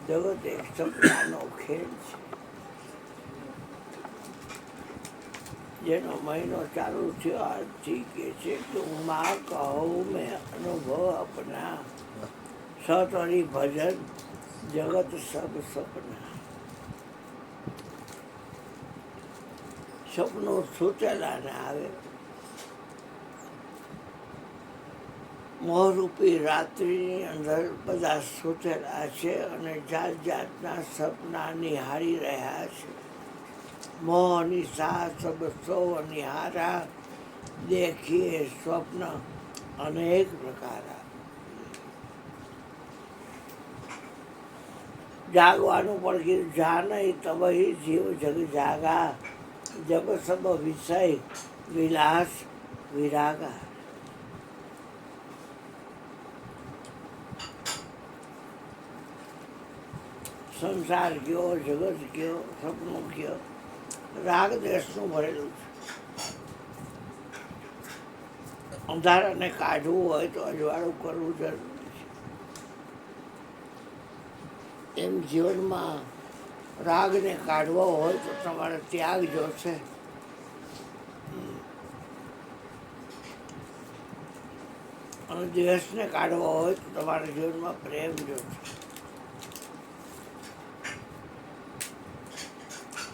જગત એક સપનાનો ખેલ છે, જેનો મહિનો ચાલુ થયો આજથી કે છે કે માँ કહું મેં અનુભવ अपना સતરી ભજન જગત સબ સપના. સપનું સૂચેલા ને આવે, મોહરૂપી રાત્રિની અંદર બધા સૂચેલા છે અને જાત જાતના સપના નિહાળી રહ્યા છે. મોહની સા સબ સૌ નિહારા, દેખીએ સ્વપ્ન અનેક પ્રકારા. જાગવાનું પણ કીધું, જા નહીં તબહી જીવ જગ જાગા, જબ સબ વિષય વિલાસ વિરાગા. સંસાર કયો, જગત કયો, સપનું કયો, રાગ દ્વેષનું ભરેલું છે. અંધારાને કાઢવું હોય તો અજવાળું કરવું જરૂરી છે. એમ જીવનમાં રાગને કાઢવો હોય તો તમારે ત્યાગ જોશે. અને દ્વેષને કાઢવો હોય તો તમારા જીવનમાં પ્રેમ જોશે.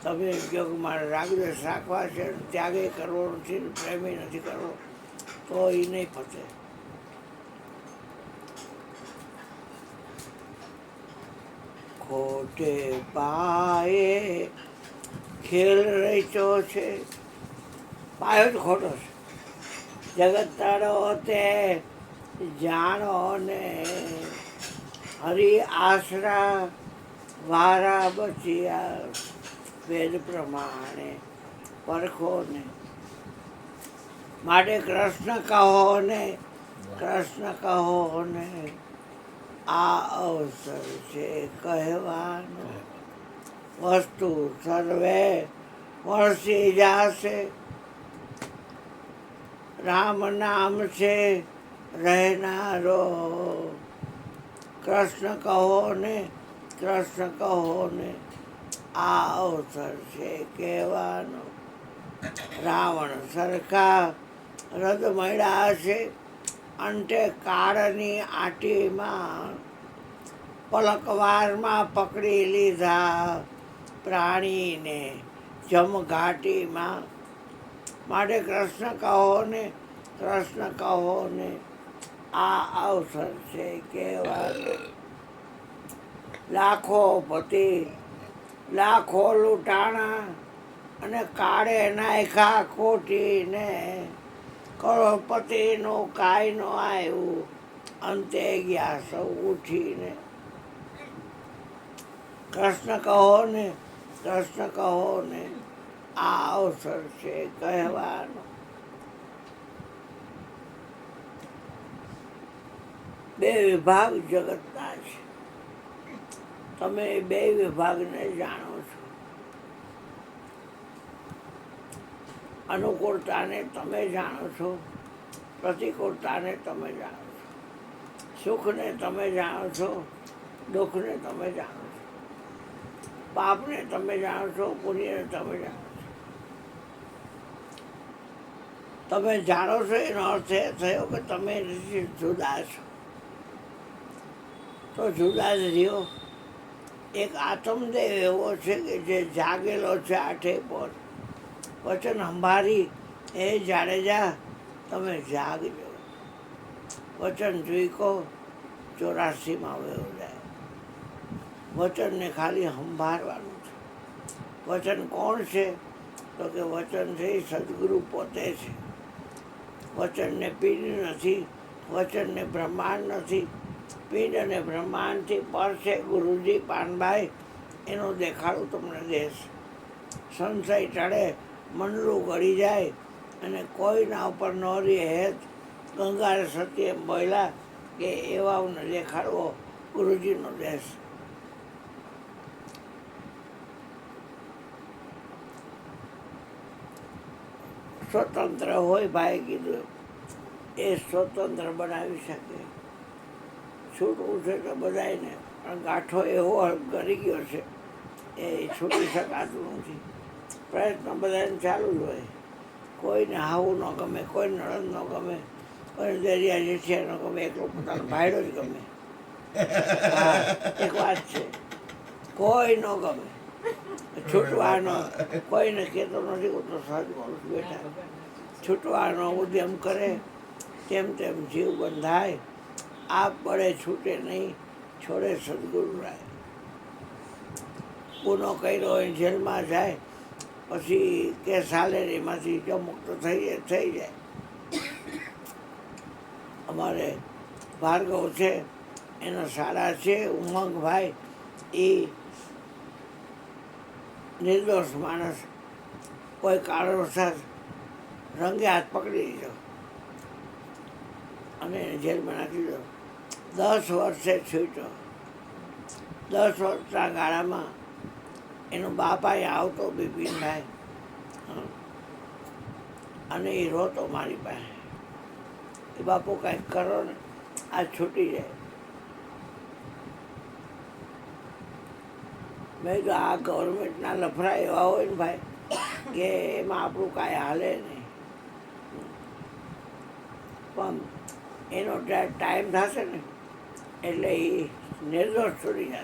તમે એમ કહો કે મારે રાગ દ્વેષ રાખવા છે, ત્યાગે કરવો નથી, પ્રેમે નથી કરવો, તો એ નહીં પતે. ખોટે પાયે ખેલ રચ્યો છે, પાયો જ ખોટો છે. જગત તારો તે જાણો ને, હરિ આશરા વારા બચિયા, વેદ પ્રમાણે પરખો ને. માટે કૃષ્ણ કહો ને, કૃષ્ણ કહો ને, આ અવસર છે કહેવાનો. વસ્તુ સર્વે વણસી જાશે, રામ નામ છે રહેનારો. કૃષ્ણ કહો ને, કૃષ્ણ કહો ને, આ અવસર છે કહેવાનો. રાવણ સરખા રદ મળ્યા છે, અંતે કાળની આટીમાં. પલકવારમાં પકડી લીધા પ્રાણીને જમઘાટીમાં. માટે કૃષ્ણ કહો ને, કૃષ્ણ કહો ને, આ અવસર છે કહેવાનો. લાખો પતિ લાખો લૂંટાણા, અને કાળે નાખ્યા ખોટીને. કરોડપતિનું કાંઈ ન આવ્યું, અંતે ગયા સૌ ઉઠીને. કૃષ્ણ કહો ને, કૃષ્ણ કહો ને, આ અવસર છે કહેવાનો. બે વિભાગ જગતના છે, તમે બે વિભાગને જાણો છો. અનુકૂળતાને તમે જાણો છો, પ્રતિકૂળતાને તમે જાણો છો. સુખને તમે જાણો છો, દુઃખને તમે જાણો છો. પાપને તમે જાણો છો, પુણ્યને તમે જાણો છો. તમે જાણો છો એનો અર્થ એ થયો કે તમે એનાથી જુદા છો. તો જુદા જ રહ્યો. એક આત્મદેવ એવો છે કે જે જાગેલો છે આઠે પર. વચન સંભાળી એ જાડેજા તમે જાગજો. વચન જોઈકો 84માં વયો જાય. વચનને ખાલી સંભાળવાનું છે. વચન કોણ છે? તો કે વચન છે એ સદગુરુ પોતે છે. વચનને પિંડ નથી, વચનને બ્રહ્માંડ નથી. પિંડ અને બ્રહ્માંડથી પર છે ગુરુજી પાનભાઈ. એનું દેખાડું તમને દેશ. સંશય ચડે, મંડળું ગળી જાય, અને કોઈના ઉપર ન રહે હેત. ગંગારે સત્ય એમ બોલ્યા કે એવાઓને દેખાડવો ગુરુજીનો દેશ. સ્વતંત્ર હોય ભાઈ કીધું, એ સ્વતંત્ર બનાવી શકે. છૂટવું છે તો બધાને, પણ ગાંઠો એવો કરી ગયો છે એ છૂટી શકાતું નથી. પ્રયત્ન બધાને ચાલુ જ હોય. કોઈને હાવું ન ગમે, કોઈ નણંદ ન ગમે, કોઈને દરિયા જેઠિયા ન ગમે, એકલો પોતાનો ભાઈડો જ ગમે. હા, એક વાત છે, કોઈ ન ગમે છૂટવાનો. કોઈને કહેતો નથી, હું તો સહજ બોલું છું બેટા. છૂટવાનો ઉદ્યમ કરે તેમ તેમ જીવ બંધાય. આપ બળે છૂટે નહીં, છોડે સદગુરુ રાય. ગુનો કર્યો હોય જેલમાં જાય, પછી કે સાલેરીમાંથી જો મુક્ત થઈ જાય. અમારે ભાર્ગવ છે, એના શાળા છે ઉમંગભાઈ, એ નિર્દોષ માણસ કોઈ કારણોસર રંગે હાથ પકડી દીધો અને એને જેલમાં નાખી દીધો. 10 વર્ષે છૂટ્યો. 10 વર્ષના ગાળામાં એનો બાપ અહીંયા આવતો બિપિનભાઈ, અને એ રોતો મારી પાસે કે બાપુ કાંઈક કરો ને, આ છૂટી જાય. મેં કીધું આ ગવર્મેન્ટના લફરા એવા હોય ને ભાઈ કે એમાં આપણું કાંઈ હાલે નહીં. પણ એનો ટાઈમ થશે ને એટલે એ નિર્દોષ છૂટી જશે.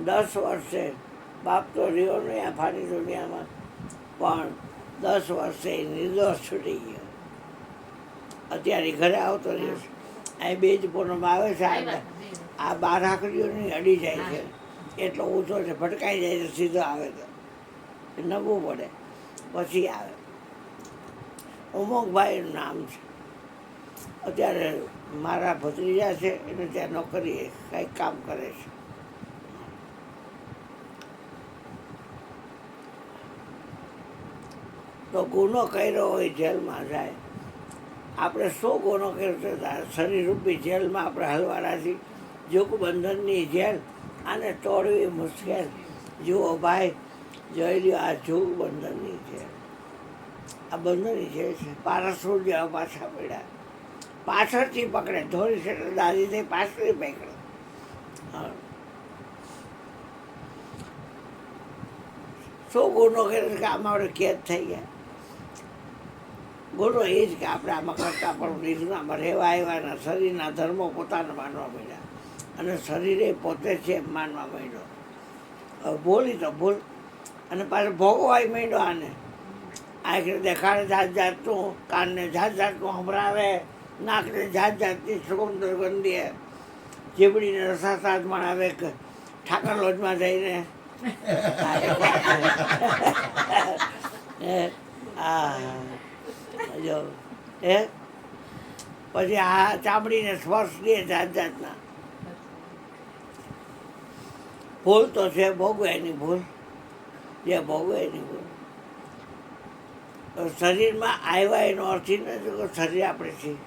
10 વર્ષે બાપ તો રહ્યો નહીં આ ફાની દુનિયામાં, પણ 10 વર્ષે નિર્દોષ છૂટી ગયો. અત્યારે ઘરે આવતો રહ્યો છે. અહીં 2 પૂનમ આવે છે, આ 12 આકડીઓની અડી જાય છે, એટલો ઊંચો છે, ભટકાઈ જાય છે, સીધો આવે તો નમવું પડે, પછી આવે. ઉમંગભાઈનું નામ છે. અત્યારે મારા ભત્રીજા છે, એને ત્યાં નોકરી કંઈક કામ કરે છે. તો ગુનો કર્યો હોય જેલમાં જાય. આપણે શું ગુનો કર્યો છે? શરીરરૂપી જેલમાં આપણે હલવાડાથી જૂગબંધનની જેલ, આને તોડવી મુશ્કેલ. જુઓ ભાઈ, જોઈ લ્યો આ જૂગબંધનની જેલ, આ બંધનની જેલ છે. પારસુર જેવા પાછા પડ્યા, પાછળથી પકડે, ધોરી છે દાદીથી પાછળથી પકડે. હા, શું ગુનો કર્યો કે આમાં આપણે કેદ થઈ ગયા? ગુનો એ જ કે આપણે આમાં કરતા પણ નિર્ગુણામાં રહેવા આવ્યાના શરીરના ધર્મો પોતાને માનવા માંડ્યા, અને શરીરે પોતે છે એમ માનવા માંડ્યો. હવે ભૂલી તો ભૂલ, અને પાછું ભોગવાય માંડ્યો. આને આંખને દેખાડે જાત જાતનું, કાનને જાત જાતનું સંભળાવે, નાકને જાત જાતની સુગંધી, જીબડીને રસાસાદ મણાવે ઠાકર લોજમાં જઈને. જો પછી આ ચામડીને સ્પર્શ દે જાત જાતના. ભૂલ તો છે, ભોગવે એની ભૂલ, જે ભોગવે એની ભૂલ. શરીરમાં આવ્યા એનો અર્થ નથી કે શરીર આપણે છીએ.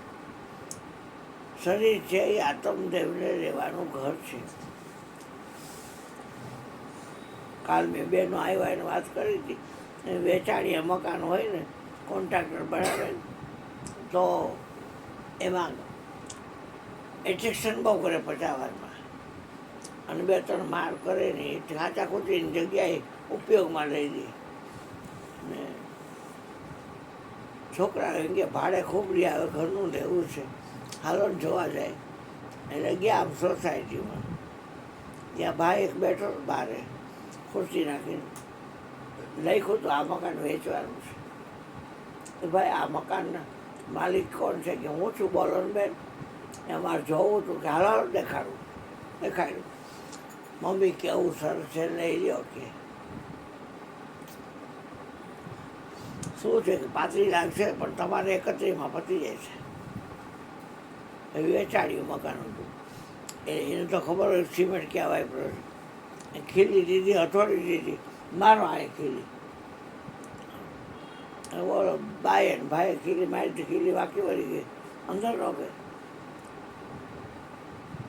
શરીર છે એ આત્મદેવને રહેવાનું ઘર છે. કાલ મેં બહેનો આવ્યા એને વાત કરી હતી, વેચાણીયા મકાન હોય ને, કોન્ટ્રાક્ટર બનાવે ને, તો એમાં એટ્રેક્શન બહુ કરે 50 વારમાં, અને 2-3 માર કરે ને ખાંચા ખૂચીની જગ્યાએ ઉપયોગમાં લઈ દે. ને છોકરા એમ કે ભાડે ખૂબ લઈ આવે, ઘરનું લેવું છે, હાલો જોવા જાય. એટલે ગયા આમ સોસાયટીમાં, ત્યાં ભાઈ એક બેઠો બહારે ખુરશી નાખીને, લખ્યું તો આ મકાન વેચવાનું છે. ભાઈ આ મકાનના માલિક કોણ છે? કે હું છું. બોલો ને બેન, અમારે જોવું હતું કે હાલો દેખાડ્યું. મમ્મી કેવું સરસ છે, લઈ લ્યો. કે શું છે કે 35 લાખ છે, પણ તમારે 31માં પતી જાય છે. વેચાડ્યું મકાન હતું. એને તો ખબર હોય સિમેન્ટ ક્યાં વાપરો છે. ખીલી દીધી, હથોડી દીધી, મારો આ ખીલી. બોલો બાય ને ભાઈ ખીલી મારી, ખીલી વાંકી વળી ગઈ, અંદર ન ગઈ.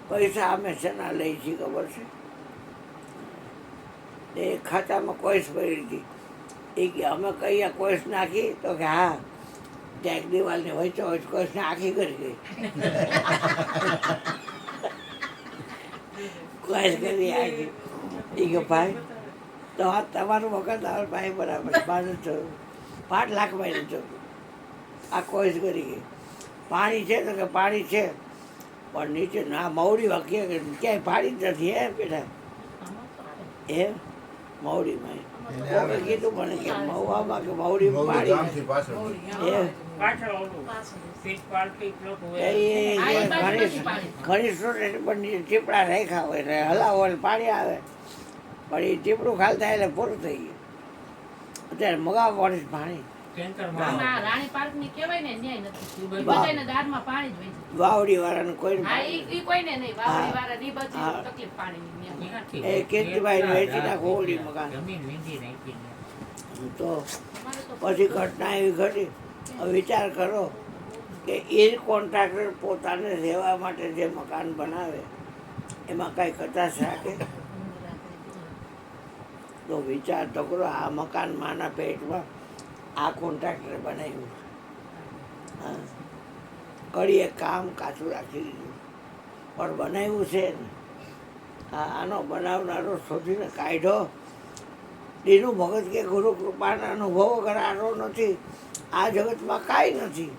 પૈસા અમે શેના લઈ છીએ ખબર છે? એ ખાતામાં કોઈસ પડી હતી. એ કે અમે કહીએ કોઈસ નાખી, તો કે હા, ત્યાં એક દિવાલની વચ્ચે કોઈસને આખી કરી ગઈ. ચોઈસ કરી આજે એ કે ભાઈ તો આ તમારું મકાન તમારા ભાઈ બરાબર બાજુ થયું 5 લાખ મહિને થયું આ ચોઈસ કરી ગઈ પાણી છે તો કે પાણી છે પણ નીચે ના મવડી વાંકીએ કે ક્યાંય પાણી જ નથી હે બેટા એ મવડીમાં કોકે કીધું પણ કે મહુવામાં કે મવડીમાં પાણી એ ઘણી સ્ટુડન્ટ પણ ટીપડા રાખ્યા હોય એટલે હલાવો એટલે પાણી આવે પણ એ ટીપડું ખાલતા એટલે પૂરું થઈ ગયું અત્યારે મગાવવા પડે પાણી વાવડી વાળાને કોઈ કેતભાઈ વેચી નાખો ઓલી મકાન તો પછી ઘટના એવી ઘટી વિચાર કરો કે એ કોન્ટ્રાક્ટર પોતાને રહેવા માટે જે મકાન બનાવે એમાં કાંઈ કચાશ રાખે તો વિચાર તો કરો આ મકાન માના પેટમાં આ કોન્ટ્રાક્ટરે બનાવ્યું હા કડીએ કામ કાચું રાખી દીધું પણ બનાવ્યું છે ને આનો બનાવનારો શોધીને કાઢ્યો એનું ભગત કે ગુરુ કૃપાના અનુભવ વગર આરો નથી આ જગતમાં કાંઈ નથી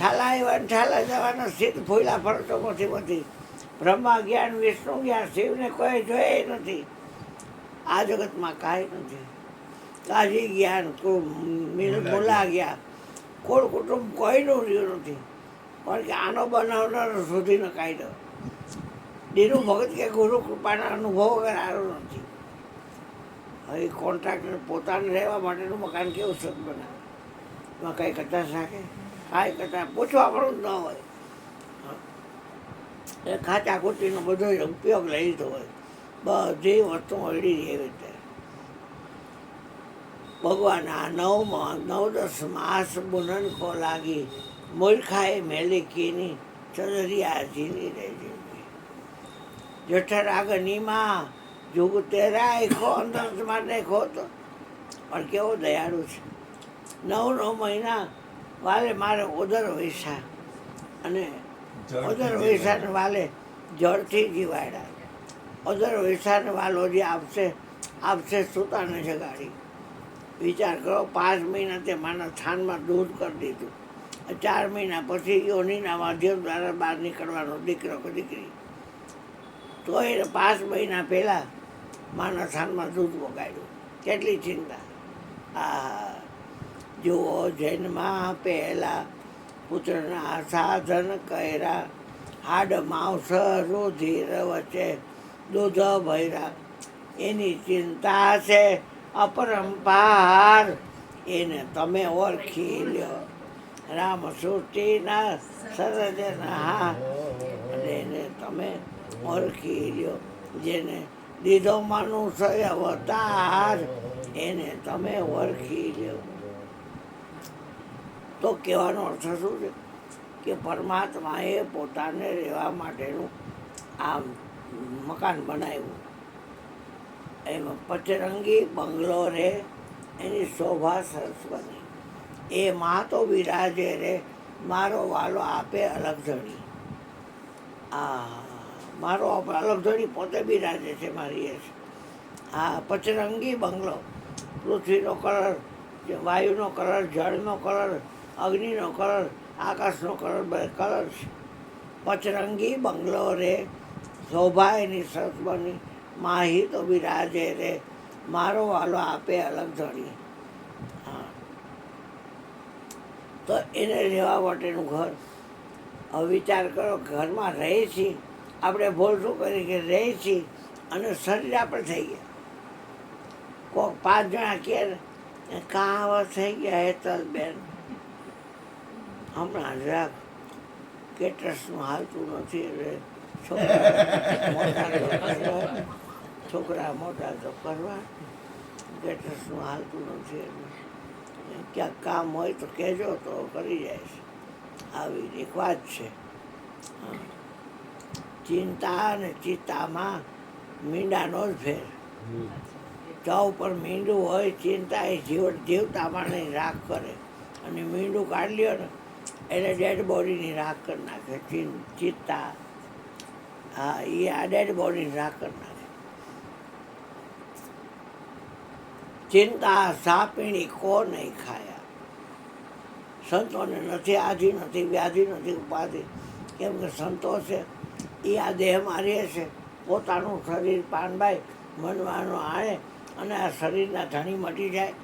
છાલા એવા છાલા જવાના સિદ્ધ ફૂલા ફરતો નથી બ્રહ્મા જ્ઞાન વિષ્ણુ જ્ઞાન શિવને કોઈ જોઈએ નથી આ જગતમાં કાંઈ નથી કાજી જ્ઞાન બોલા ગયા કોળ કુટુંબ કોઈનું રહ્યું નથી પણ કે આનો બનાવનારો શોધીને કાઢ્યો દીનું ભગત કે ગુરુ કૃપાના અનુભવ વગર આરો નથી હવે કોન્ટ્રાક્ટર પોતાને રહેવા માટેનું મકાન કેવું સત બનાવે એમાં કંઈ કચાશ રાખે કાંઈ કચાશ પૂછવા પણ જ ન હોય એ ખાચા કુટીનો બધો ઉપયોગ લઈ લીધો હોય બધી વસ્તુ અડી એવી રીતે ભગવાન આ 9 માસ બુનન કો લાગી મૂર્ખાએ મેલિકીની ચદરિયા ઝીલી રહી જઠર આગનીમાં જુગ તેરા ખો અંદર માટે ખો તો પણ કેવો દયાળુ છે 9 મહિના વાલે મારે ઉદર વૈસા અને ઉદર વૈસાને વાલે જળથી જીવાડ્યા ઉદર વૈસાને વાલો જે આપશે સુતાને જગાડી વિચાર કરો 5 મહિના તે માના થાનમાં દૂધ કરી દીધું 4 મહિના પછી યોનિના માધ્યમ દ્વારા બહાર નીકળવાનો દીકરો કે દીકરી તો એ 5 મહિના પહેલાં માના થાનમાં દૂધ વગાડ્યું કેટલી ચિંતા આ જુઓ જન્મા પહેલાં પુત્રના સાધન કર્યા હાડ માંસ રુધિર વચ્ચે દૂધ ભર્યા એની ચિંતા છે અપરંપાર એને તમે ઓળખી લ્યો રામ સૃષ્ટિના સરજનહાર એને તમે ઓળખી લ્યો જેને દીધો મનુષ્ય અવતાર એને તમે ઓળખી લ્યો તો કહેવાનો અર્થ શું છે કે પરમાત્માએ પોતાને રહેવા માટેનું આ મકાન બનાવ્યું એમાં પચરંગી બંગલો રે એની શોભા સરસ બની એ માં તો બિરાજે રે મારો વાલો આપે અલગ ધણી મારો અલગ ધણી પોતે બિરાજે છે મારી એ હા પચરંગી બંગલો પૃથ્વીનો કલર વાયુનો કલર જળનો કલર અગ્નિનો કલર આકાશનો કલર કલર છે પચરંગી બંગલો રે શોભા એની સરસ બની માહી તો બિરાજે રે મારો વાલો આપે અલગ ધણી હા તો એને રહેવા માટેનું ઘર હવે વિચાર કરો ઘરમાં રહી છીએ આપણે ભૂલ શું કરી કે રહી છીએ અને શરીર આપણે થઈ ગયા કોઈક 5 જણા કહે કાં થઈ ગયા હેતલ બેન હમણાં જરાક કેટરસનું હાલતું નથી એટલે છોકરા મોટા તો કરવા કેટરસનું હાલતું નથી એટલે ક્યાંક કામ હોય તો કહેજો તો કરી જાય છે આવી એક વાત છે ચિંતા અને ચિત્તામાં મીંડાનો જ ફેર ચા ઉપર મીંડું હોય ચિંતા એ જીવતા માણસની રાખ કરે અને મીંડું કાઢી લ્યો ને એટલે ડેડ બોડીની રાખ કરી નાખે ચિત્તા હા એ આ ડેડ બોડી રાખ કરી નાખે. ચિંતા સાપીણી કો નહીં ખાયા. સંતોને નથી આધિ, નથી વ્યાધિ, નથી ઉપાધિ. કેમ કે સંતો છે એ આ દેહમાં રહે છે, પોતાનું શરીર પાનભાઈ મનવાનું આણે અને આ શરીરના ધણી મટી જાય.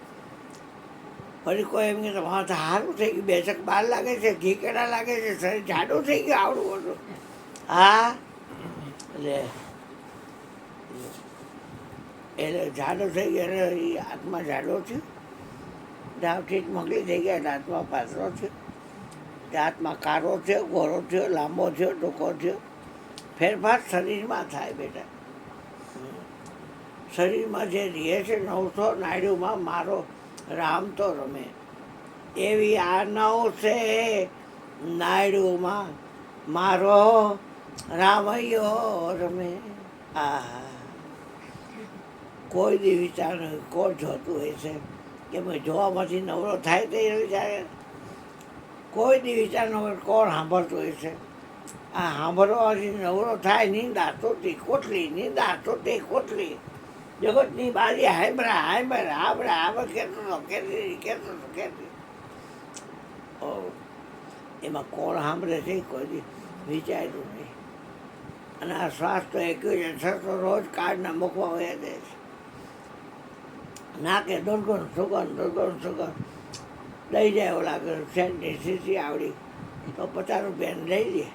ફરી કોઈ એમ કે તમારે તો સારું થઈ ગયું, બેસક બાર લાગે છે, ઘી કેળા લાગે છે, શરીર જાડું થઈ ગયું આવડું બધું. હા એટલે જાડો થઈ ગયો એટલે એ આત્મા જાડો થયો, ડાવથી મગલી થઈ ગયા એટલે આત્મા પાતળો થયો, તે આત્મા કાળો થયો, ગોરો થયો, લાંબો થયો, ટૂંકો થયો. ફેરફાર શરીરમાં થાય બેટા. શરીરમાં જે રહે છે 900 નાયડુમાં મારો રામ તો રમે, એવી આ 900 નાયડુમાં મારો રામૈયો રમે. આ કોઈ દી વિચાર નહીં કોણ જોતું હોય છે કે ભાઈ જોવામાંથી નવરો થાય તે વિચારે. કોઈ દી વિચાર ન હોય કોણ સાંભળતું હોય છે. આ સાંભળવાથી નવરો થાય નિંદા તોતી કોટલી, નિંદા તોતી કોટલી. જગતની બારી હાંભળા હાંભળા હાંભળા હાંભળ કહેતો હતો, કહેતી. એમાં કોણ સાંભળે છે કોઈ દી વિચાર્યું નહીં. અને આ શ્વાસ તો 21 રોજ કાર્ડના મૂકવા વયા જાય છે. નાકે દુર્ગણ સુગંધ લઈ જાય. ઓલા સેન્ટની સીસી આવડી તો 50 રૂપિયાની લઈ લે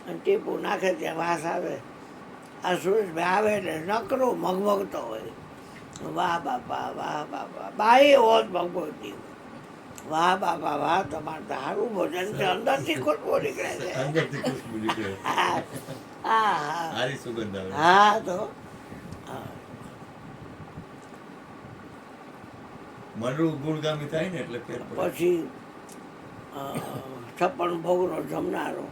અને ટીપું નાખે ત્યાં વાસ આવે. આ સુરેશભાઈ આવે એટલે નકરું મગમગતો હોય. વાહ બાપા, વાહ બાપા, બાઈ હોત મગમગતી. વાહ બાપા વાહ, તમારે તો સારું ભોજન છે, અંદરથી ખુશ્બુ નીકળે છે. હા તો મનરૂપ ગુણગામી થાય ને એટલે પછી 56 ભોગનો જમનારો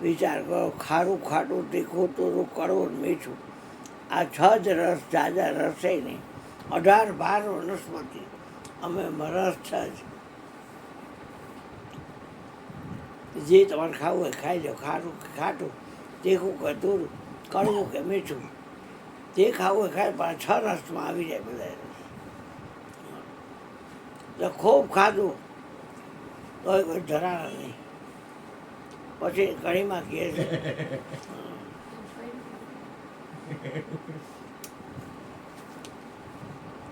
વિચાર કરો. ખારું, ખાટું, તીખું, તુરું, કડવું, મીઠું, આ 6 જ રસ, જાજા રસે નહીં. 18-12 વનસ્પતિ, અમે રસ 6 જ. જે તમારે ખાવું હોય ખાઈ લો. ખારું કે ખાટું, તીખું કે તુરું, કડવું કે મીઠું, જે ખાવું હોય ખાય. પણ 6 રસમાં આવી જાય બધા રસ. તો ખૂબ ખાધું તોય કોઈ ધરાણા નહીં. પછી કઢીમાં કહે છે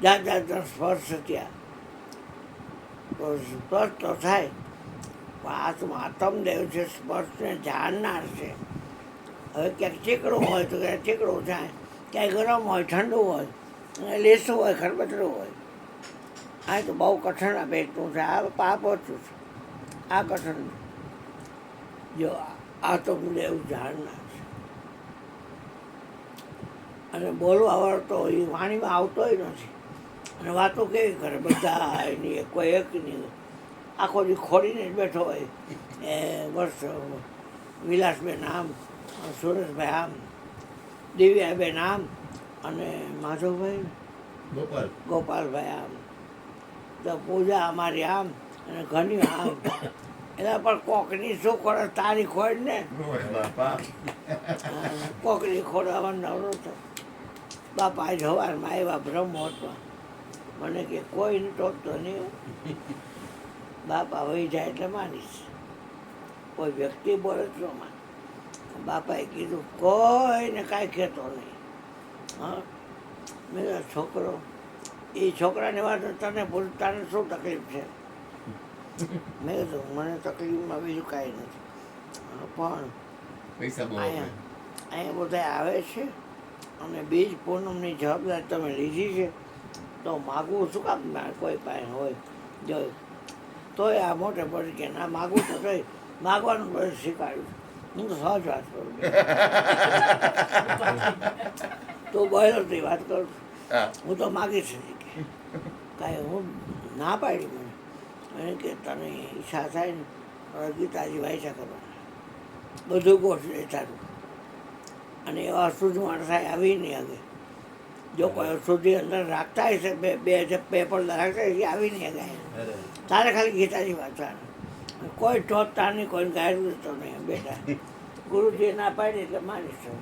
જાત સ્પર્શ થયા તો સ્પર્શ તો થાય, પણ આત્મદેવ છે, સ્પર્શને જાણનાર છે. હવે ક્યાંક ચીકણું હોય તો ક્યાંક ચીકણું થાય, ક્યાંય ગરમ હોય, ઠંડુ હોય, અને લીસું હોય, ખરબચડું હોય. આ તો બહુ કઠણ પેટનું છે, આ પાપ ઓછું છે, આ કઠણ. જો આત્મદેવ જાણનાર છે. અને બોલવા આવડતો એ વાણીમાં આવતોય નથી. અને વાતો કેવી કરે બધા એની, કોઈ એક નહીં. આખો દી ખોડીને જ બેઠો હોય. એ વર્ષ વિલાસબેન આમ, સુરેશભાઈ આમ, દિવ્યાબેન આમ, અને માધવભાઈ ગોપાલભાઈ આમ, તો પૂજા અમારી આમ, અને ઘણી આમ. એના પર કોકની શું ખોડે તારી ખોડ ને કોકની ખોડામાં નવરો થયો. બાપા સવારમાં આવ્યા બ્રહ્મોત્સવ, મને કે કોઈને ટોકતો નહીં. બાપા વહી જાય એટલે માનીશ, કોઈ વ્યક્તિ બોલે તો માન. બાપાએ કીધું કોઈને કાંઈ કહેતો નહીં. હા, મેં છોકરો, એ છોકરાની વાત તને પૂછ, તને શું તકલીફ છે? મેં કીધું મને તકલીફમાં બીજું કાંઈ નથી, પણ અહીંયા બધા આવે છે અને બીજ પૂનમની જવાબદારી તમે લીધી છે, તો માગવું શું કામ? કોઈ પાસે હોય જોઈ તોય આ મોટે પડી કે ના માગવું તો તોય માગવાનું બધું શીખવાડ્યું. હું તો સહજ વાત કરું, તું બોલો તે વાત કરું, હું તો માગીશ નહીં કે કાંઈ. હું ના પાડી મને, એને કે તને ઈચ્છા થાય ને ગીતાજી વાંચ્યા કરવાના, બધું ગોઠવે તારું. અને એવા અશુદ્ધ માણસ આવી નહીં આગળ. જો કોઈ અશુદ્ધિ અંદર રાખતા હશે, બે પેપર રાખતા હશે, આવી નહીં આગળ. તારે ખાલી ગીતાજી વાંચવાનું, કોઈ ટોચતા નહીં, કોઈને ગાયરું તો નહીં બેટા. ગુરુજી ના પાડી એટલે માનીશ હવે.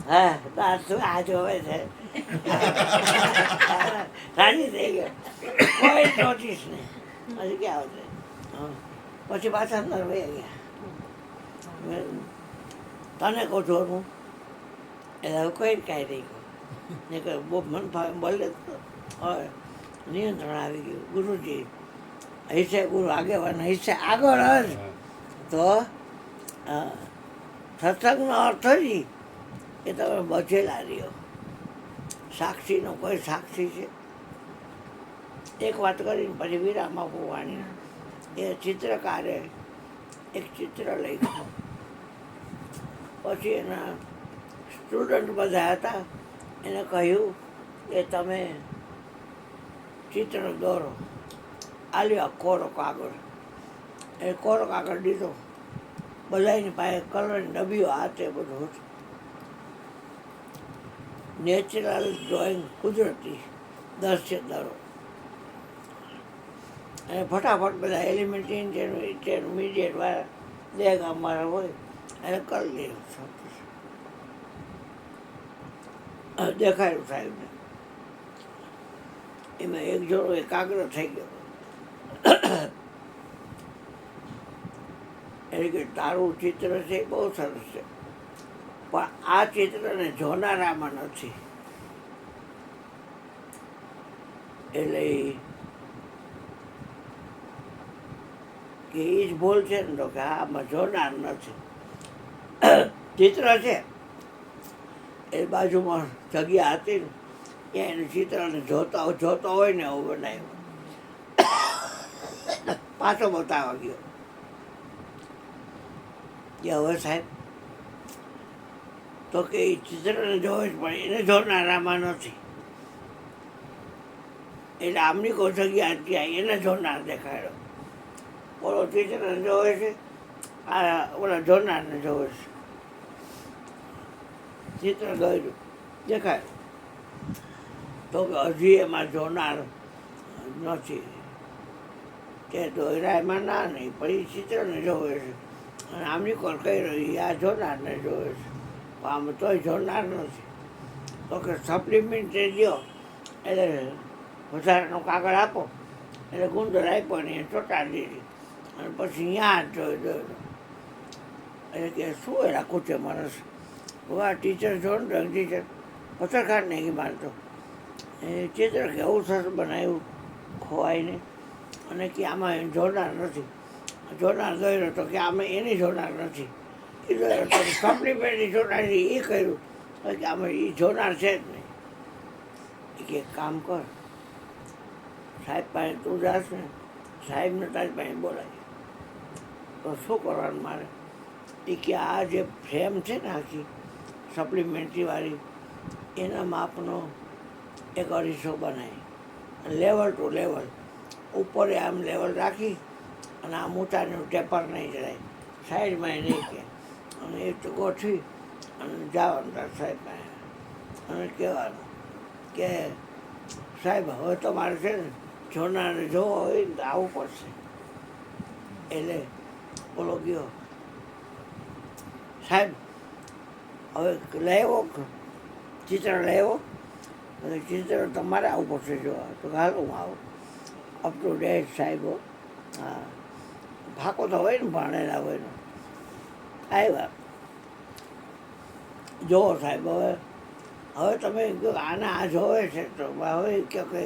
હા તો આ શું આ જોવે છે રાજી થઈ ગયો કોઈ નોટિસ નહીં હજી ક્યાં આવશે હા પછી પાછા અંદર વહી ગયા તને કહું છું હું એટલે હવે કોઈ કાંઈ નહીં કહું ને કે બહુ મન ફાવે બોલે તો હવે નિયંત્રણ આવી ગયું ગુરુજી હિસ્સે ગુરુ આગેવાન હિસ્સે આગળ જ તો સત્સંગનો અર્થ જ એ તમે બચેલા રહ્યો સાક્ષીનો કોઈ સાક્ષી છે એક વાત કરીને પછી વિરામ આપું વાણી એ ચિત્રકારે એક ચિત્ર લખ્યું પછી એના સ્ટુડન્ટ બધા હતા એને કહ્યું કે તમે ચિત્ર દોરો આલ્યો કોરો કાગળ એ કોરો કાગળ દીધો બધાની પાસે કલરની ડબ્બીઓ હાથે બધું હતું નેચરલ ડ્રોઈંગ કુદરતી દ્રશ્ય દરો અને ફટાફટ બધા એલિમેન્ટ ઇન્ટરમીડિયેટ વાળા દેખ અમારા હોય એને કરી લીધું દેખાયું સાહેબને એમાં એક જોડો એકાગ્ર થઈ ગયો એટલે કે તારું ચિત્ર છે એ બહુ સરસ છે પણ આ ચિત્રને જોનારામાં નથી એટલે કે એ જ ભૂલ છે ને તો કે આમાં જોનાર નથી ચિત્ર છે એ બાજુમાં જગ્યા હતી ને ત્યાં એનું ચિત્રને જોતો હોય ને એવું બનાવ્યું પાછો બતાવવા ગયો કે હવે સાહેબ તો કે એ ચિત્રને જોવે જ પણ એને જોનારામાં નથી એટલે આમની કોઈ જગ્યા ત્યાં એને જોનાર દેખાડ્યો ઓલો ચિત્રને જોવે છે આ ઓલા જોનારને જોવે છે ચિત્ર દોર્યું દેખાય તો કે હજી એમાં જોનાર નથી કે દોયરામાં ના નહીં પણ એ ચિત્રને જોવે છે અને આમની કોર કહી રહી આ જોનારને જોવે છે પણ આમ તોય જોનાર નથી તો કે સપ્લિમેન્ટ દો એટલે વધારાનો કાગળ આપો એટલે ગુંદર આપ્યો ને એ ચોંટાડી દીધી અને પછી અહીંયા જ જોયો એટલે કે શું એ રાખું છે માણસ આ ટીચર જો ને ટીચર પત્રકાર નહીં મારતો એ ચિત્ર કેવું સરસ બનાવ્યું ખોવાઈને અને કે આમાં જોનાર નથી જોનાર દોર્યો તો કે આમાં એની જોનાર નથી એ દોર્યો તો સપ્લિમેન્ટરી જોનાર એ કર્યું કે આમાં એ જોનાર છે જ નહીં એ કે કામ કર સાહેબ પાસે તું જાસ ને સાહેબને તારી પાસે બોલાય તો શું કરવાનું મારે એ કે આ જે ફ્રેમ છે ને આખી સપ્લિમેન્ટરીવાળી એના માપનો એક અરીસો બનાવી લેવલ ટુ લેવલ ઉપર આમ લેવલ રાખી અને આમ ઊંચાનું ટેપર નહીં જરાય સાઈડમાં નહીં કે અને એ તો ગોઠવી અને જવાનું તાર સાહેબ પાસે અને કહેવાનું કે સાહેબ હવે તમારે છે ને જોનારને જોવો હોય ને તો આવવું પડશે એટલે બોલો ગયો સાહેબ હવે લેવો ચિત્ર લેવો ચિત્ર તમારે આવવું પડશે જોવા તો હાલ હું આવું અપ ટુ ડેટ સાહેબો હા ફાકો તો હોય ને ભણેલા હોય ને આવ્યા જુઓ સાહેબ હવે તમે આના આ જોવે છે તો હવે કે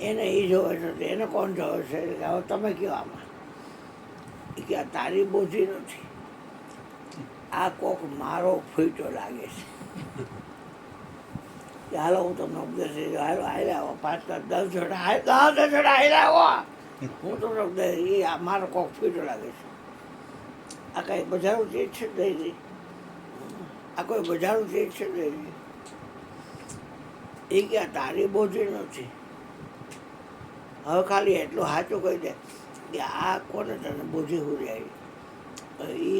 એને એ જોવે છે તો એને કોણ જોવે છે હવે તમે કહો આમાં એ કે તારી બોધી નથી આ કોક મારો ફૂટો લાગે છે હાલો હું તમને ઉપદેશ હાલો હાલે આવો 5 10 જોડા 10 જોડા હાલે આવો હું તમને ઉપદેશ એ આ મારો કોક ફૂટો લાગે છે આ કાંઈ બજારું ચીજ છે દઈ દઈ આ કોઈ બજારું ચીજ છે દઈ દઈ એ કે તારી બોધી નથી હવે ખાલી એટલું સાચું કહી દે કે આ કોને તને બોધી હુરી આવી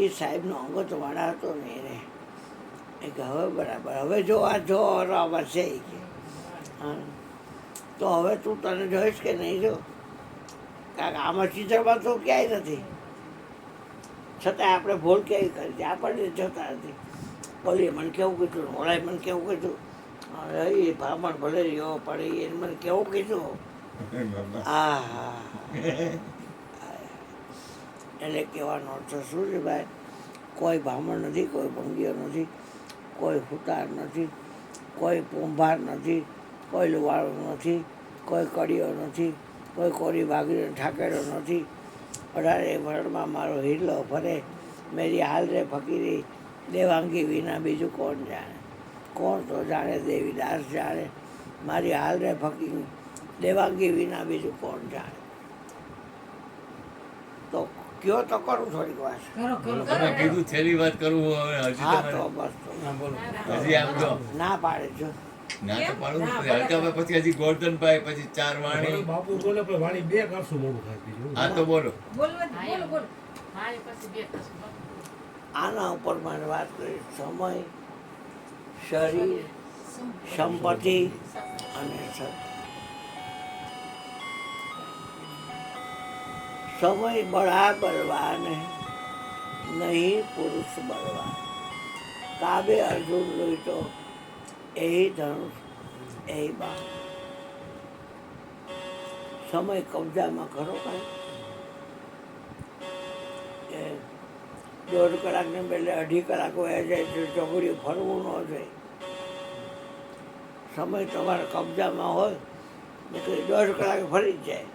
એ સાહેબનો અંગત વાળા હતો ને એને એ કે હવે બરાબર હવે જો આ જો બરાબર છે એ કે હા તો હવે તું તને જોઈશ કે નહીં જો કારણ કે આમાં ચિત્રમાં તો ક્યાંય નથી છતાંય આપણે ભૂલ કેવી કરી છે આપણને જતા નથી. ઓલી મને કેવું કીધું, ઓલાએ મને કેવું કીધું, અરે એ બ્રાહ્મણ ભલે રહ્યો પણ એને મને કેવું કીધું. હા હા એટલે કહેવાનો અર્થ શું છે ભાઈ, કોઈ બ્રાહ્મણ નથી, કોઈ ભંગીઓ નથી, કોઈ હુતાર નથી, કોઈ કુંભાર નથી, કોઈ લુવાળો નથી, કોઈ કડીઓ નથી, કોઈ કોરી ભાગીને ઠાકેડો નથી. 18 વર્ષમાં મારો હિરલો ફરે, મેરી હાલ રે ફકીરી, દેવાંગી વિના બીજું કોણ જાણે. કોણ તો જાણે, દેવીદાસ જાણે, મારી હાલ રે ફકીરી, દેવાંગી વિના બીજું કોણ જાણે. તો કયો તો કરું થોડીક વાર. તમે કીધું છેલ્લી વાત કરું હવે હજી હા તમારે તો બસ તો હજી આમ જો ના પાડે છો. ના તો પાડું જ પડે. હલકાભાઈ પછી હજી ગોરધનભાઈ પછી 4 વાણી. બાપુ બોલે પણ વાણી બે કરશું મોડું થાય બીજું. હા તો બોલો. આના ઉપર મારે વાત કરી, સમય, શરીર, સંપત્તિ અને સત્ય. સમય બળા બળવાન નહીં પુરુષ બળવાન, કાબે અર્જુન લોહીતો એ ધનુષ એ બાણ. સમય કબજામાં કરો કાંઈ, એ 1.5 કલાકને બદલે 2.5 કલાક વયા જાય તો ચોકડીયું ફરવું ન જોઈએ. સમય તમારા કબજામાં હોય ને તો 1.5 કલાકે ફરી જ જાય.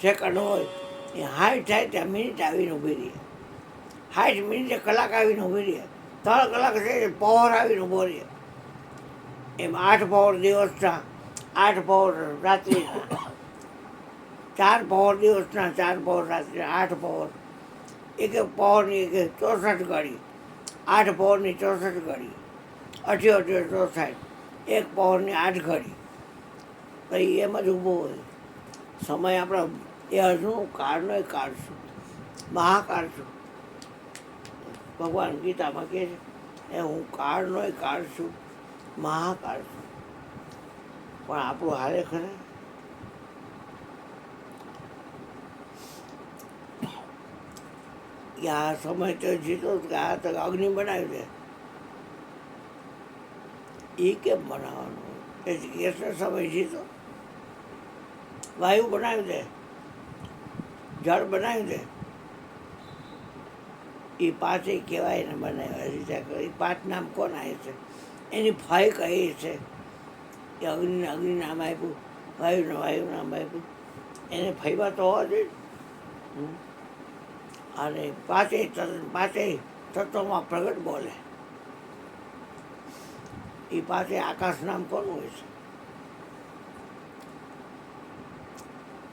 સેકન્ડ હોય એ 60 થાય ત્યાં મિનિટ આવીને ઊભી રહે, 60 મિનિટે કલાક આવીને ઊભી રહે, 3 કલાક થાય પહોર આવીને ઊભો રહે. એમ 8 પહોર દિવસના, 8 પહોર રાત્રિના, 4 પહોર દિવસના, 4 પહોર રાત્રિના, 8 પહોર. એક પહોરની 64 ઘડી, 8 પહોરની 64 ઘડી, 88 64, એક પહોરની 8 ઘડી. પછી એમ જ ઊભો હોય. સમય આપણા એ હજુ કાળનો કાળ છું, મહાકાળ છું. ભગવાન ગીતામાં કહે છે એ હું કાળનો કાળ છું, મહાકાળ છું. પણ આપણું હાલે ખરે. કે આ સમય તો જીતો કે આ તો અગ્નિ બનાવી દે, એ કેમ બનાવવાનું? એ ગેસનો સમય જીતો, વાયુ બનાવી દે, જળ બનાવી દે. એ 5 કહેવાય ને બનાવ્યા છે. એ 5 નામ કોણ આવે છે? એની ફાઈ કઈ છે? કે અગ્નિને અગ્નિ નામ આપ્યું, વાયુને વાયુ નામ આપ્યું. એને ફાઈવા તો હોવા જોઈએ. અને 5 તત્વોમાં પ્રગટ બોલે. એ 5 આકાશ નામ કોનું હોય છે?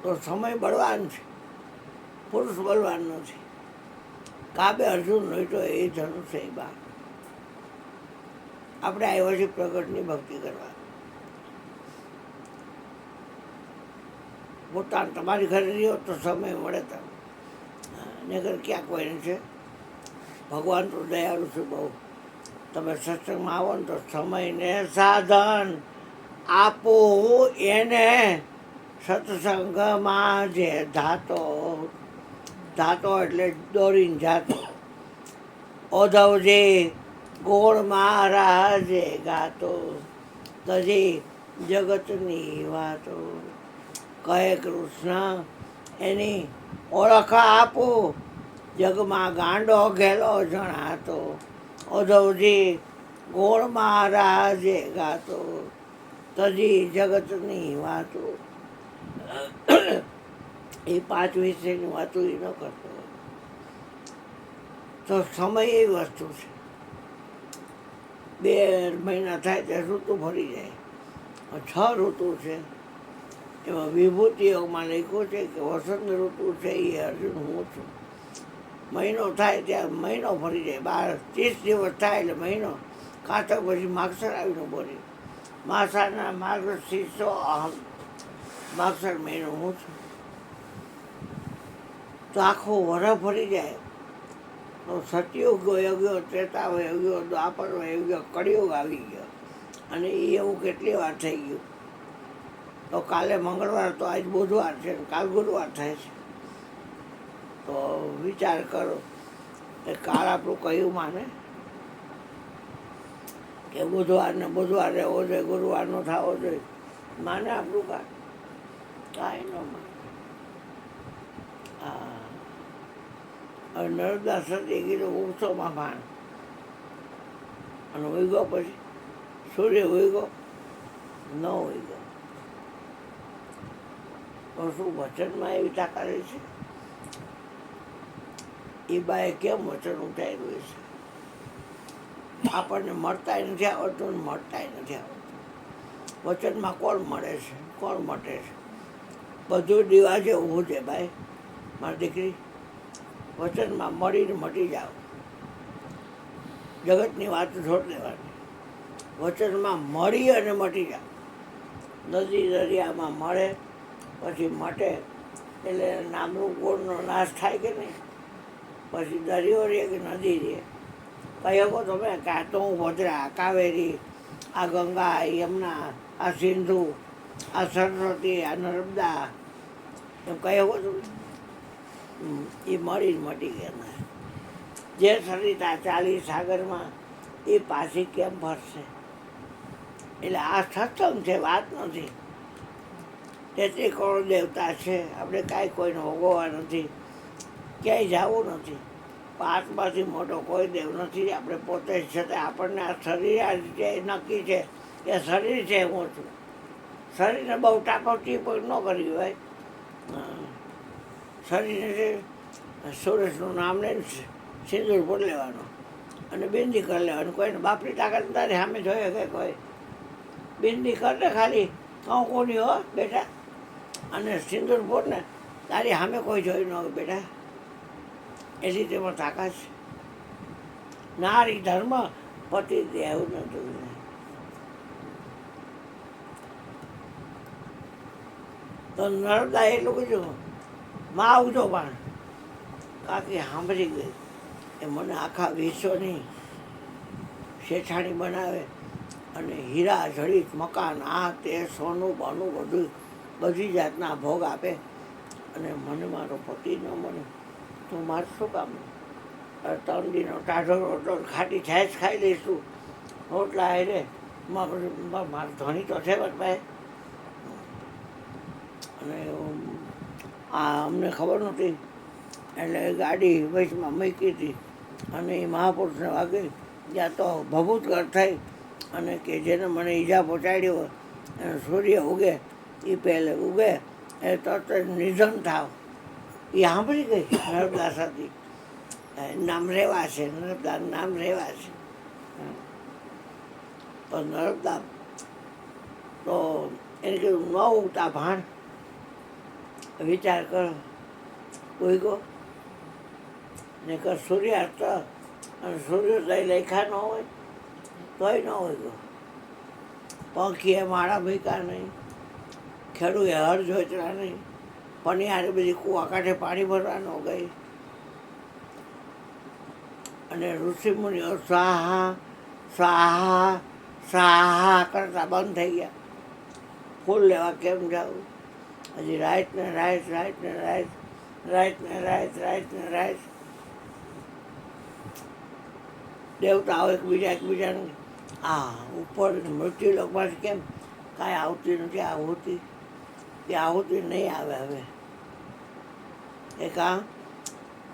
તો સમય બળવાન છે, પુરુષ બળવાન નથી. કાબે અર્જુન લોહીતો એ ધનુષ એ બાણ. આપણે આવ્યા છીએ પ્રગટની ભક્તિ કરવા. પોતાને તમારી ઘરે રહ્યો તો સમય મળે તમે, નગર ક્યાં કોઈને છે. ભગવાન તો દયાળુ છે બહુ. તમે સત્સંગમાં આવો ને તો સમયને સાધન આપો એને, સત્સંગમાં જે ધાતો, ધાતો એટલે દોરીને જાતો. ઓધવજી ગોળ મહારાજે ગાતો, તજી જગતની વાતો. કહે કૃષ્ણ એની ઓળખ આપું, જગમાં ગાંડો ઘેલો જણાતો. ઓધવજી ગોળ મહારાજે ગાતો, તજી જગતની વાતો. એ 5 વિશેની વાતો એ ન કરતો. તો સમય એવી વસ્તુ છે, 2 મહિના થાય ત્યારે ઋતુ ફરી જાય. 6 ઋતુ છે. એમાં વિભૂતિઓમાં લખ્યું છે કે વસંત ઋતુ છે એ અર્જુન હું છું. મહિનો થાય ત્યાં મહિનો ફરી જાય. 30 દિવસ થાય એટલે મહિનો. કાંતક પછી માગસર આવીને બોલી, માસાના માર્ગશીર્ષો અહમ, માગસર મહિનો હું છું. તો આખો વરસ ફરી જાય. તો સતયુગ વયો ગયો, ત્રેતા વયો ગયો, દ્વાપર વયો ગયો, કળિયુગ આવી ગયો. અને એ એવું કેટલી વાર થઈ ગયું. તો કાલે મંગળવાર તો આજ બુધવાર છે, કાલ ગુરુવાર થાય છે. તો વિચાર કરો એ કાળ આપણું કયું માને કે બુધવારને બુધવાર રહેવો જોઈએ, ગુરુવારનો થવો જોઈએ, માને આપણું કાળ? કાંઈ ન માને. હા, હવે નર્મદા સતી કીધું ઉગસોમાં ભાણ અને ઉગ્યો પછી સૂર્ય ઉગ્યો ન ઉગ્યો તો શું વચનમાં એવી તાકાત છે? એ બાએ કેમ વચન ઉઠાવ્યું છે? આપણને મળતાય નથી આવડતું ને મળતાય નથી આવડતું. વચનમાં કોણ મળે છે, કોણ મટે છે? બધું દીવા જેવું છે ભાઈ મારી દીકરી. વચનમાં મળીને મટી જાઓ. જગતની વાત છોડી દેવાની. વચનમાં મળી અને મટી જાઓ. નદી દરિયામાં મળે પછી મટે એટલે નામનું ગુણનો નાશ થાય કે નહીં? પછી દરિયો રહે કે નદી રહે? કહી શકો તમે કે આ તો હું ભદ્રા, કાવેરી, આ ગંગા, આ યમુના, આ સિંધુ, આ સરસ્વતી, આ નર્મદા એમ કહી શકો તમે? એ મળીને મટી ગયા. જે સરિતા ચાલી સાગરમાં એ પાછી કેમ ફરશે? એટલે આ સત્સંગ છે, વાત નથી. 33 કરોડ દેવતા છે, આપણે કાંઈ કોઈને ભોગવવા નથી, ક્યાંય જવું નથી. આત્માથી મોટો કોઈ દેવ નથી. આપણે પોતે જ છતાં આપણને આ શરીર આ રીતે નક્કી છે કે શરીર છે હું છું. શરીરને બહુ ટાપોટી પણ ન કરવી હોય. શરીરને સુરેશનું નામ લઈને સિંદૂર પૂરી લેવાનો અને બિંદી કરી લેવાનું. કોઈને બાપની તાકાત તારી સામે જોઈએ કે કોઈ બિંદી કરને ખાલી કંકુની હો બેટા અને સિંદૂર પૂરને તારી સામે કોઈ જોઈ ન હોય બેટા. એટલી તેમાં તાકાત છે. નારી ધર્મ પતિ દેવ નતું. તો નર્મદા એટલું કીધું માં આવજો પણ કાકી સાંભળી ગઈ એ મને આખા વિશ્વની શેઠાણી બનાવે અને હીરા જડિત મકાન આ તે સોનું બોનું બધું બધી જાતના ભોગ આપે અને મને મારો પતિ ન મળે તો મારે શું કામ? 3 દીનો ટાઢો રોટલો ખાટી છાશ ખાઈ લઈશું. રોટલા હારે મારો ધણી તો છે ભાઈ. અને આ અમને ખબર નહોતી એટલે ગાડી વચમાં મૂકી હતી અને એ મહાપુરુષને વાગે ત્યાં તો ભભૂતગઢ થઈ અને કે જેને મને ઈજા પહોંચાડી હોય અને સૂર્ય ઉગે એ પહેલે ઉગે એ તરત જ નિધન થાવ. એ સાંભળી ગઈ નર્મદા સતી. નામ રેવા છે, નર્મદાનું નામ રેવા છે. તો નર્મદા તો એને કીધું ન ઉગતા ભાણ વિચાર કરો ઉગ્યો ને કર સૂર્યાસ્ત અને સૂર્યોદય લેખા ન હોય તોય ન ઉગ્યો. પંખીએ માળા મૂક્યા નહીં, ખેડૂએ હળ જોઈતરા નહીં, પનિયારે બધી કૂવા કાંઠે પાણી ભરવા ન ગઈ અને ઋષિમુનિઓ સ્વાહા સ્વાહા સ્વાહા કરતા બંધ થઈ ગયા. ફૂલ લેવા કેમ જાવું? હજી રાઈટ ને રાઈટ, રાઈટ ને રાઈટ, રાઈટ ને રાઈટ, રાઈટ ને રાઈટ. દેવતાઓ એકબીજાને આ ઉપર મૃત્યુલોકમાંથી કેમ કાંઈ આવતી નથી આહુતિ? એ આહુતિ નહીં આવે હવે. એ કાં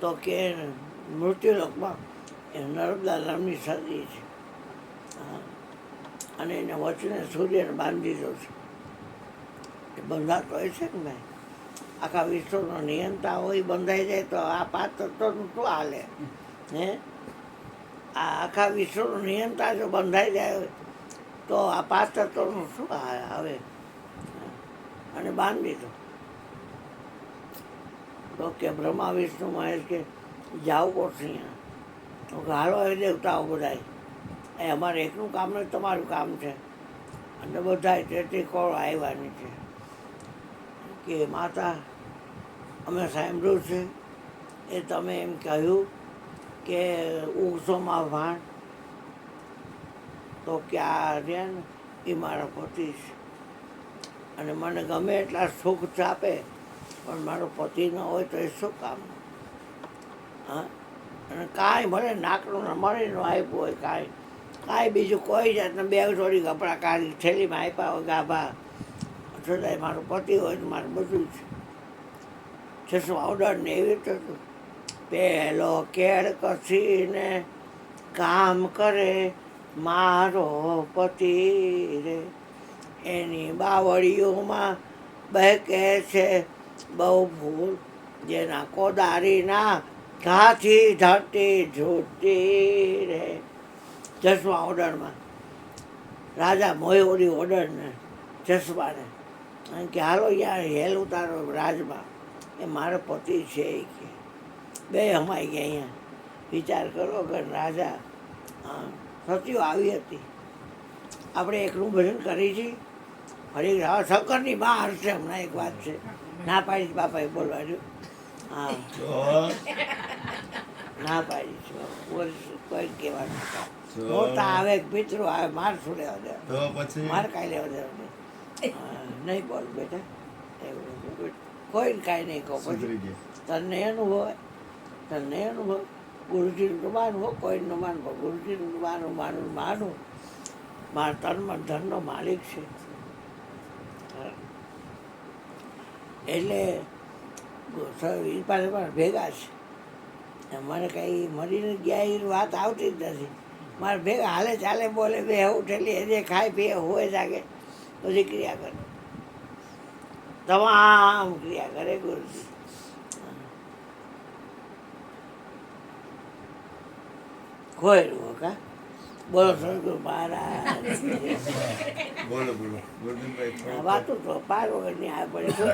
તો કે મૃત્યુલોકમાં એ નર્મદા નામની સદી છે અને એને વચને સૂર્યને બાંધી દીધો છે. એ બંધાતો હોય છે ને ભાઈ. આખા વિશ્વનો નિયંતા હોય બંધાઈ જાય તો આ 5 તત્વનું શું હાલે? હે આ આખા વિશ્વનું નિયંતા જો બંધાઈ જાય તો આ 5 તત્વનું શું આવે? અને બાંધી દીધો તો કે બ્રહ્મા વિષ્ણુ મહેશ કે જાવું પડશે અહીંયા. તો હાલો એ દેવતાઓ બધા એ અમારે એકનું કામ નહીં, તમારું કામ છે. અને બધા 33 કરોડ આવવાની છે કે માતા અમે સાંભળ્યું છે એ તમે એમ કહ્યું કે ઉગસોમાં ભાણ તો કે આ રહ્યા ને એ મારા પતિ છે અને મને ગમે એટલા સુખ ચાપે પણ મારો પતિ ન હોય તો એ શું કામ? હા અને કાંઈ ભલે નાકનું ને મળીનું આપ્યું હોય કાંઈ બીજું કોઈ જાતના બે જોડી કપડાં કાઢી થેલીમાં આપ્યા હોય ગાભા છતાંય મારો પતિ હોય તો મારું બધું જ ચશ્મા ઓર્ડર ને એવી રીતે હતું પહેલો કેળ કસીને કામ કરે મારો પતિ રે એની બાવળીઓમાં બહેકે છે બહુ ભૂલ જેના કોદારીના ઘાથી ધરતી જોતી રે ચશ્મા ઓર્ડરમાં રાજા મોયોરી ઓર્ડરને ચશ્માને કારણ કે હાલો યાર હેલ ઉતારો રાજમાં એ મારો પતિ છે એ કે બે હમાઈ ગયા અહીંયા વિચાર કરો કે રાજા સતીઓ આવી હતી આપણે એકલું ભજન કરી છીએ ફરી શંકરની બા હશે હમણાં એક વાત છે ના પાડી બાપાએ બોલવાનું હા ના પાડી છે કોઈ કહેવાનું મોટા આવે મિત્રો આવે માર શું લેવા દેવા માર કાંઈ લેવા દેવા નહીં બોલ બેટા એવું કોઈને કાંઈ નહીં કહો પછી તને અનુભવ તને અનુભવ ગુરુજીનું તો માનવું કોઈનું માનવું ગુરુજીનું માનું મારા તનમાં ધનનો માલિક છે એટલે એ પાસે પણ ભેગા છે મને કંઈ મરીને ગયા એ વાત આવતી જ નથી મારે ભેગા હાલે ચાલે બોલે બે ઉઠેલી હજે ખાય પીએ હોય જાગે બધી ક્રિયા કરે તમામ ક્રિયા કરે ગુરુજી ખોયરું કા બોલો સદગુરુ મહારાજ બોલો ગોરધનભાઈ વાતું તો પાર વગરની આ પડે શું